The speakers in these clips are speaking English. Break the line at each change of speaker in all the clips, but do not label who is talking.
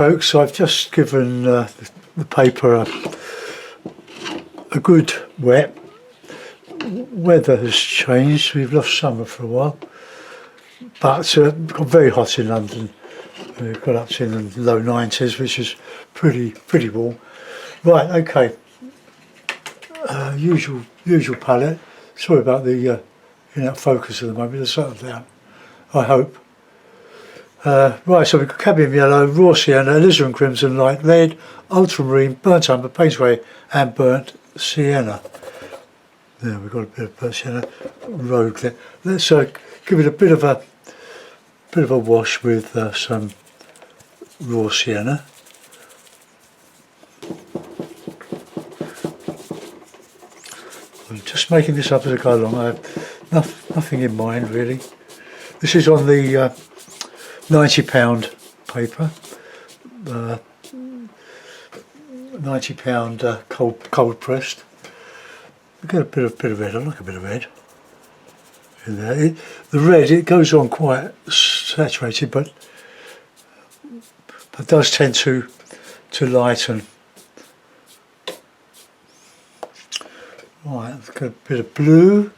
Folks, I've just given the paper a good wet. Weather has changed, we've lost summer for a while, but it got very hot in London. We've got up to the low 90s, which is pretty warm. Right, okay, usual palette. Sorry about the focus at the moment, it's settled down, I hope. Right, so we've got cadmium yellow, raw sienna, alizarin crimson, light red, ultramarine, burnt umber, Payne's grey and burnt sienna. There, we've got a bit of burnt sienna, road there. Let's give it a bit of a wash with some raw sienna. I'm just making this up as I go along. I have nothing in mind really. This is on the £90 paper, £90 cold pressed. We get a bit of red. I like a bit of red in there. The red, it goes on quite saturated, but does tend to lighten. Right, I've got a bit of blue.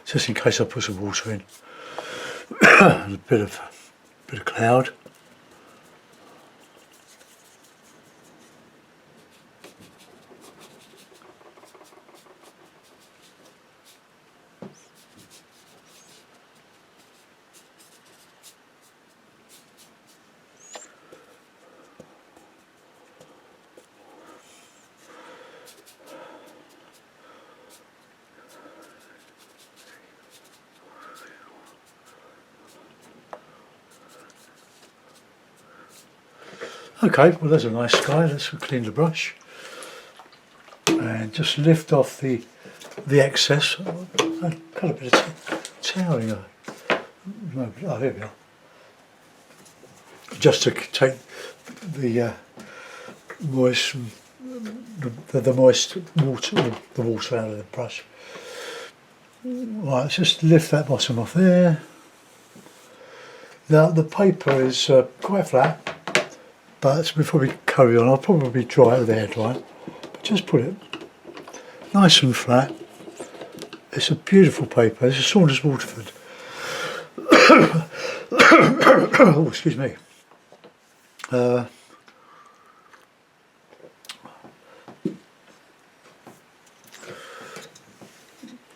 Just in case I put some water in. And a bit of cloud. Okay, well there's a nice sky. Let's clean the brush and just lift off the excess. I've got a bit of toweling. Oh, here we are. Just to take the moist water out of the brush. Right, let's just lift that bottom off there. Now the paper is quite flat. But before we carry on, I'll probably dry it with a hairdryer. But just put it nice and flat. It's a beautiful paper. It's a Saunders Waterford. Oh, excuse me.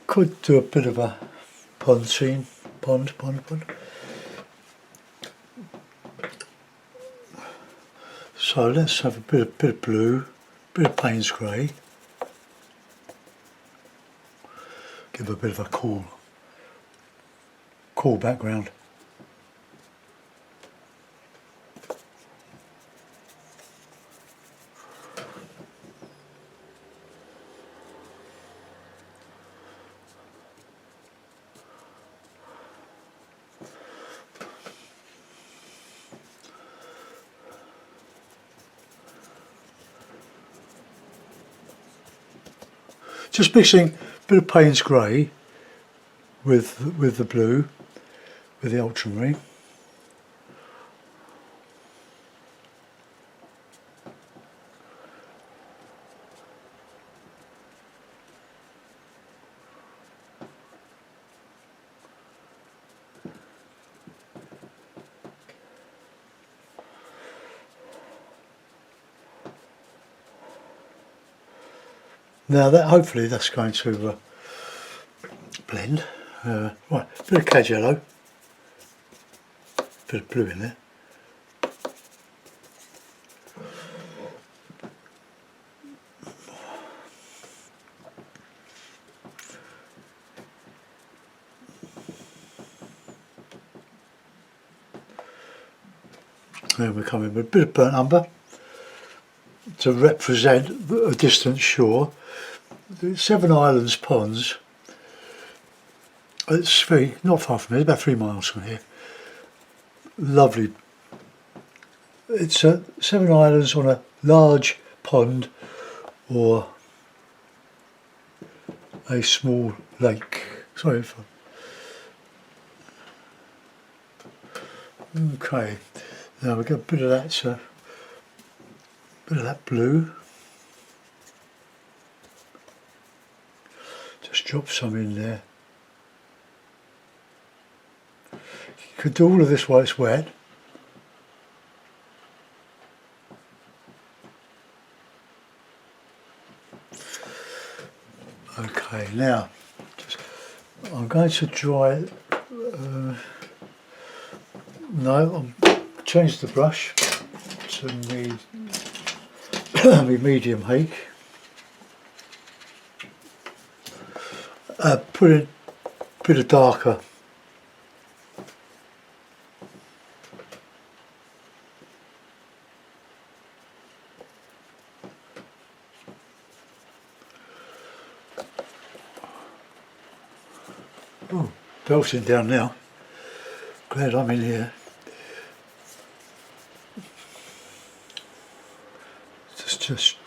Could do a bit of a pond scene. Pond. So let's have a bit of blue, a bit of Payne's grey. Give a bit of a cool background. Just mixing a bit of Payne's grey with the blue, with the ultramarine. Now that hopefully that's going to blend. Right, a bit of cad yellow, bit of blue in there. Then we come in with a bit of burnt umber to represent a distant shore. The Seven Islands Ponds, it's not far from here, about 3 miles from here. Lovely it's 7 islands on a large pond or a small lake. Sorry for. Okay, now we've got a bit of that blue. Just drop some in there. You could do all of this while it's wet. Okay, now I'm going to dry it. No, I'll change the brush to me medium heat. Put in a bit of darker. Oh, belting down now. Glad I'm in here. Just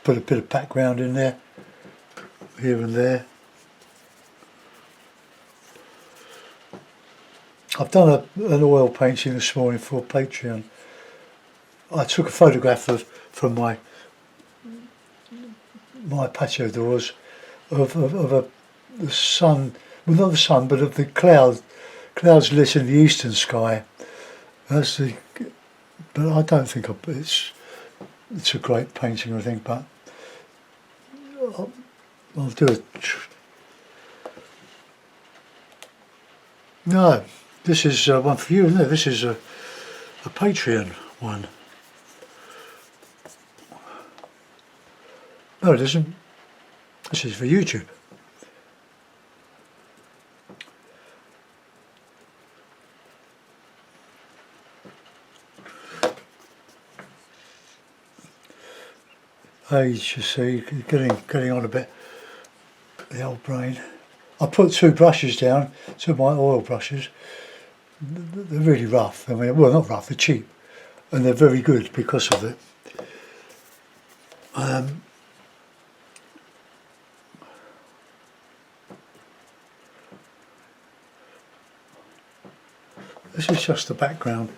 put a bit of background in there, here and there. I've done an oil painting this morning for Patreon. I took a photograph from my patio doors of the sun, well not the sun, but of the clouds lit in the eastern sky. But I don't think it's a great painting, I think, but I'll do it. No, this is one for you, isn't it? This is a Patreon one. No, it isn't. This is for YouTube. Age, you see, getting on a bit. The old brain. I put 2 brushes down, 2 of my oil brushes. They're really rough. I mean, well, not rough. They're cheap, and they're very good because of it. This is just the background.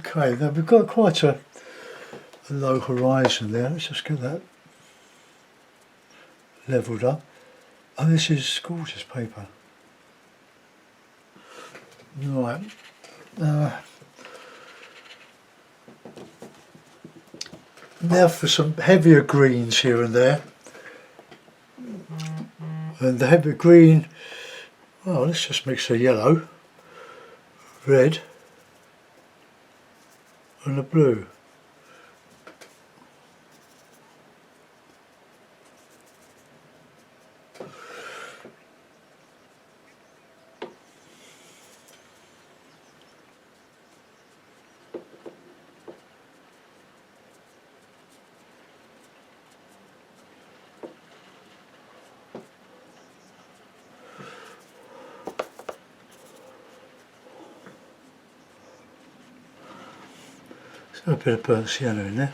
Okay, now we've got quite a low horizon there. Let's just get that levelled up. Oh, this is gorgeous paper. Right. Now for some heavier greens here and there. And the heavy green, well, let's just mix a yellow, red, and a blue. A bit of burnt sienna in there.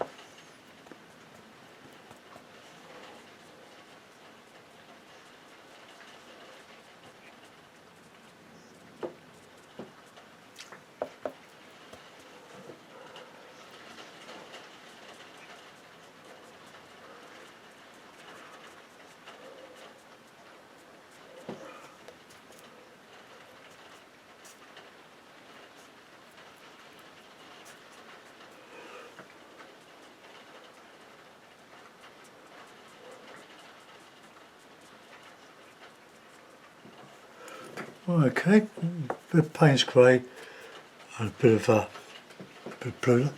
Okay, bit of Payne's grey and a bit of blue.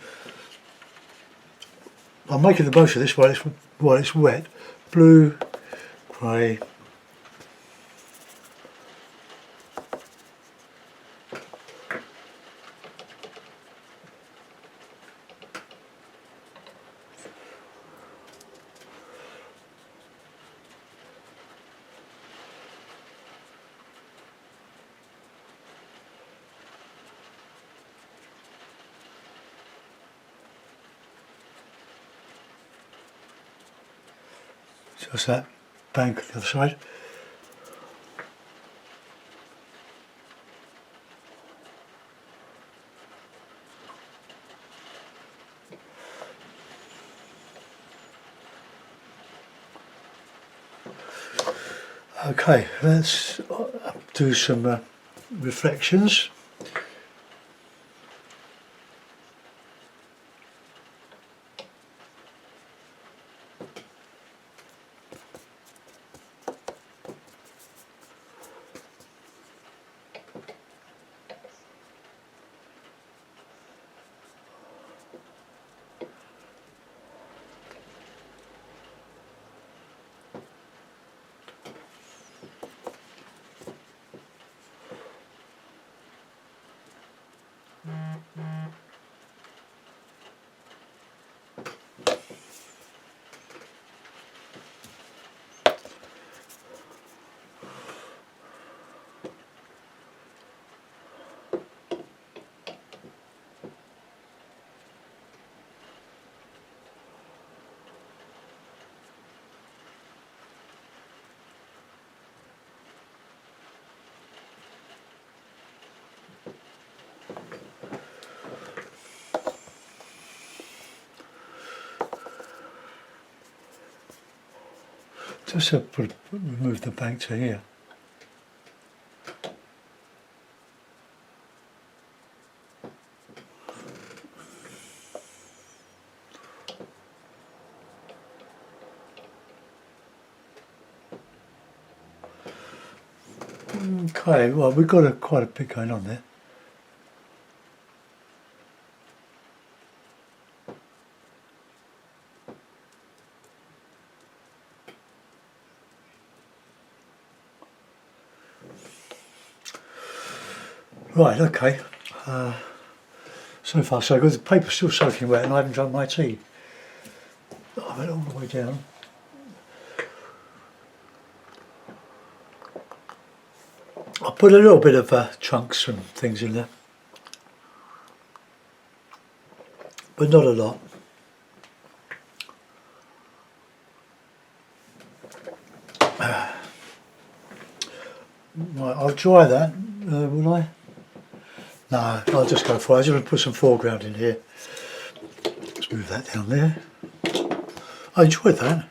I'm making the most of this while it's wet. Blue, grey. Just that bank on the other side. Okay, let's do some reflections. Just remove the bank to here. Okay, well we've got quite a bit going on there. Right, okay. So far so good. The paper's still soaking wet and I haven't drunk my tea. I went all the way down. I put a little bit of chunks and things in there, but not a lot. Right, I'll dry that, will I? No, I'll just go for it. I'm just going to put some foreground in here. Let's move that down there. I enjoyed that.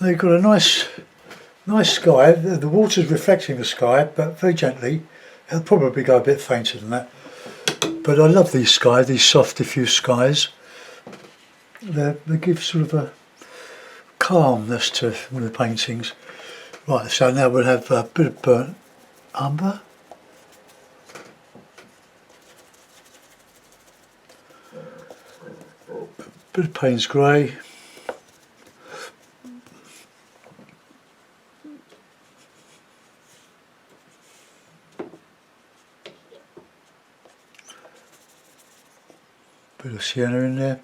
They've got a nice sky. The water's reflecting the sky, but very gently. It'll probably go a bit fainter than that. But I love these skies, these soft, diffuse skies. They give sort of a calmness to one of the paintings. Right, so now we'll have a bit of burnt umber. Bit of Payne's grey. Bit of sienna in there.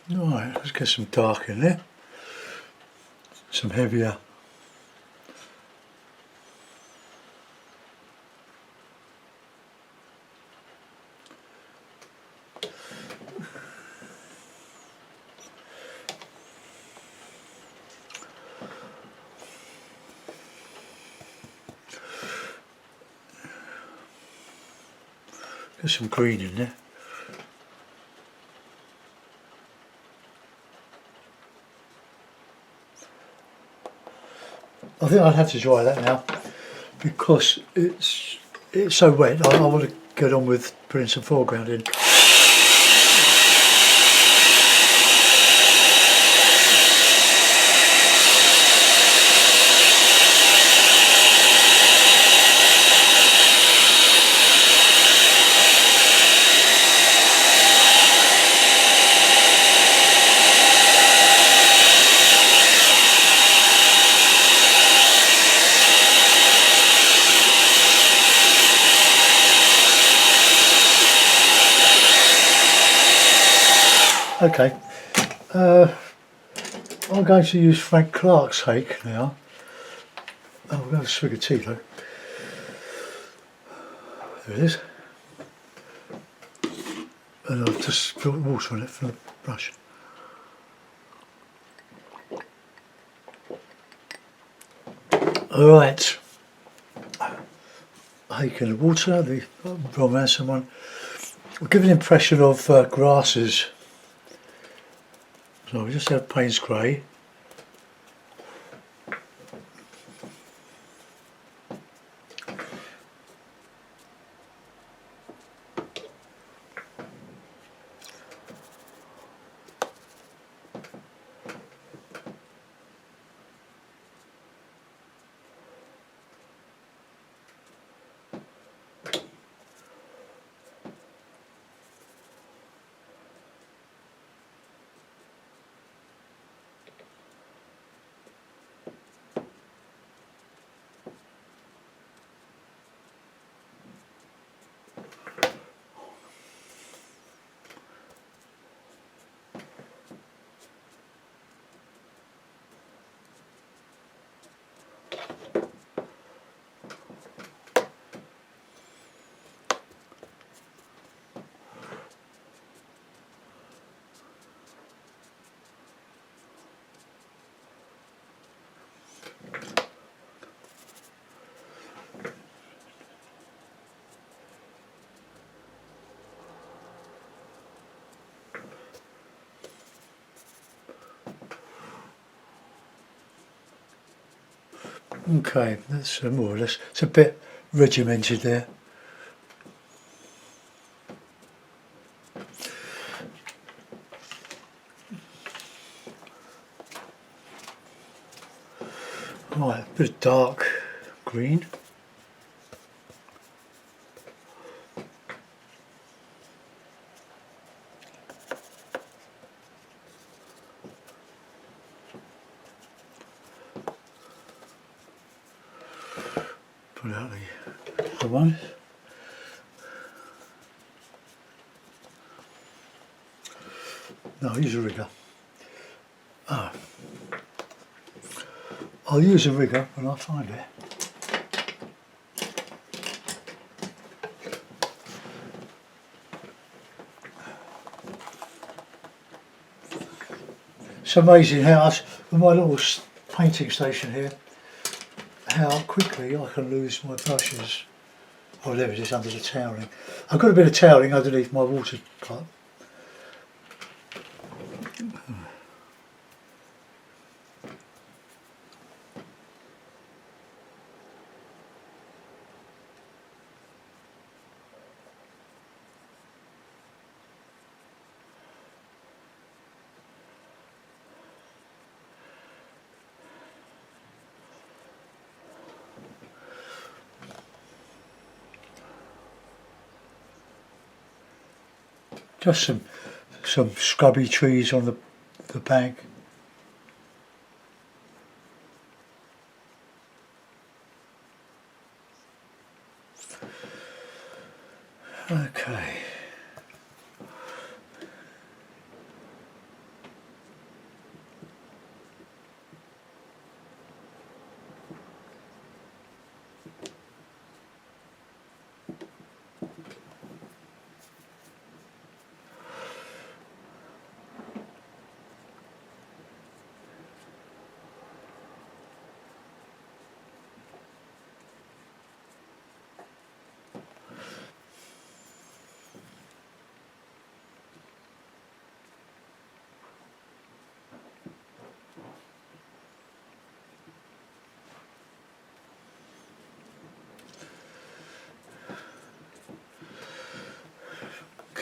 Right, let's get some dark in there. Some heavier. Get some green in there. I think I'd have to dry that now because it's so wet. I want to get on with putting some foreground in. Okay, I'm going to use Frank Clark's hake now. Oh, we've got a swig of tea though. There it is. And I've just spilled water on it from the brush. Alright, hake in the water, the romance one. We'll give an impression of grasses. So we just have Payne's Grey. Okay, that's more or less, it's a bit regimented there. Right, a bit of dark green. Put out the other one. No, I'll use a rigger. I'll use a rigger when I find it. It's amazing how, with my little painting station here, how quickly I can lose my brushes. Oh, there it is under the toweling. I've got a bit of toweling underneath my water cup. Just some scrubby trees on the bank. Okay.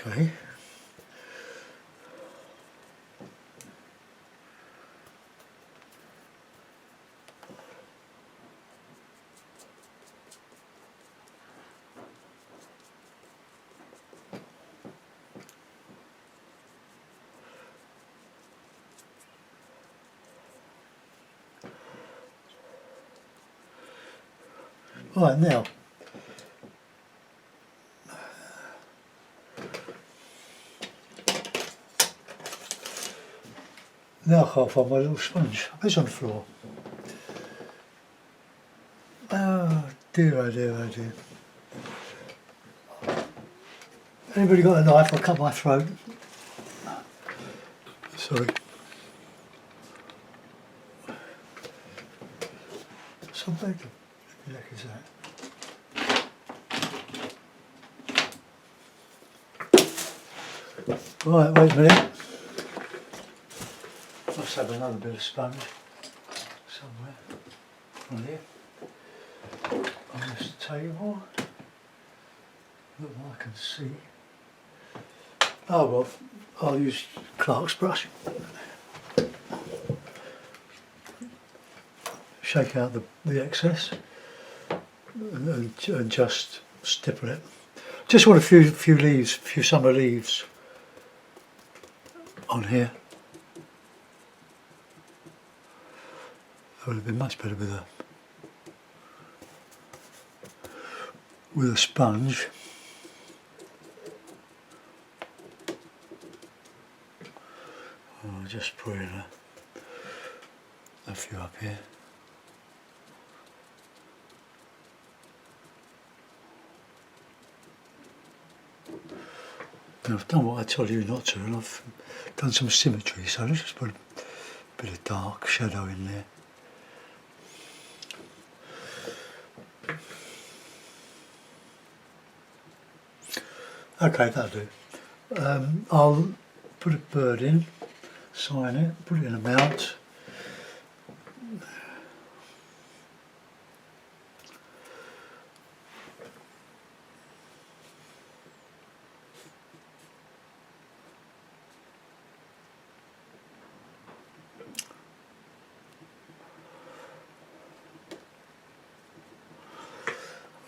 Okay. Right, now I can't find my little sponge. It's on the floor. Oh dear, oh dear, oh dear. Anybody got a knife? I'll cut my throat. Sorry. Something. What the heck is that? Right, wait a minute. Must have another bit of sponge somewhere. On here. On this table. Look what I can see. Oh well, I'll use Clark's brush. Shake out the excess and just stipple it. Just want a few leaves, few summer leaves on here. It would have been much better with a sponge. I'll just put in a few up here. And I've done what I told you not to, and I've done some symmetry, so let's just put a bit of dark shadow in there. Okay, that'll do. I'll put a bird in, sign it, put it in a mount.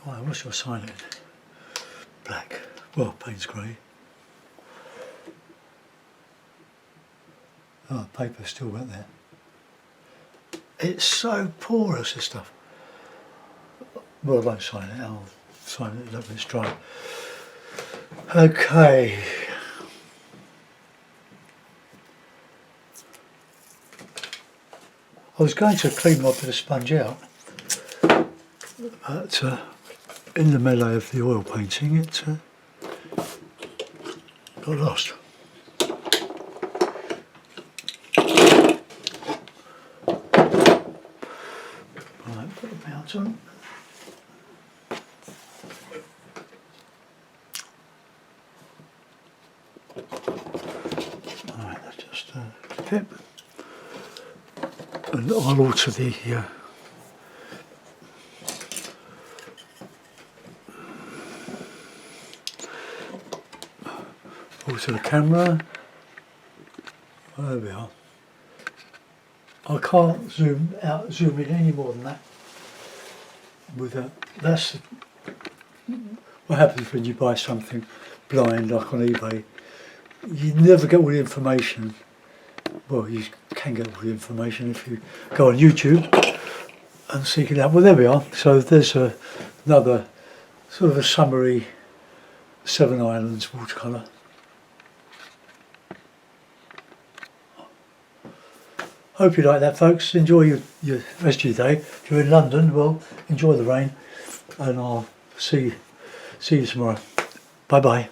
Right, what shall I sign it in? Black. Well, Payne's grey. Oh, the paper's still wet there. It's so porous, this stuff. Well, I won't sign it. I'll sign it when it's dry. Okay. I was going to clean my bit of sponge out, but in the melee of the oil painting, it got lost. Right, put the mount on. Alright, that's just tip. And I'll alter the camera. Well, there we are. I can't zoom in any more than that. That's what happens when you buy something blind, like on eBay. You never get all the information. Well, you can get all the information if you go on YouTube and seek it out. Well, there we are. So there's another sort of a summary Seven Islands watercolour. Hope you like that, folks. Enjoy your rest of your day. If you're in London, well, enjoy the rain, and I'll see you tomorrow. Bye bye.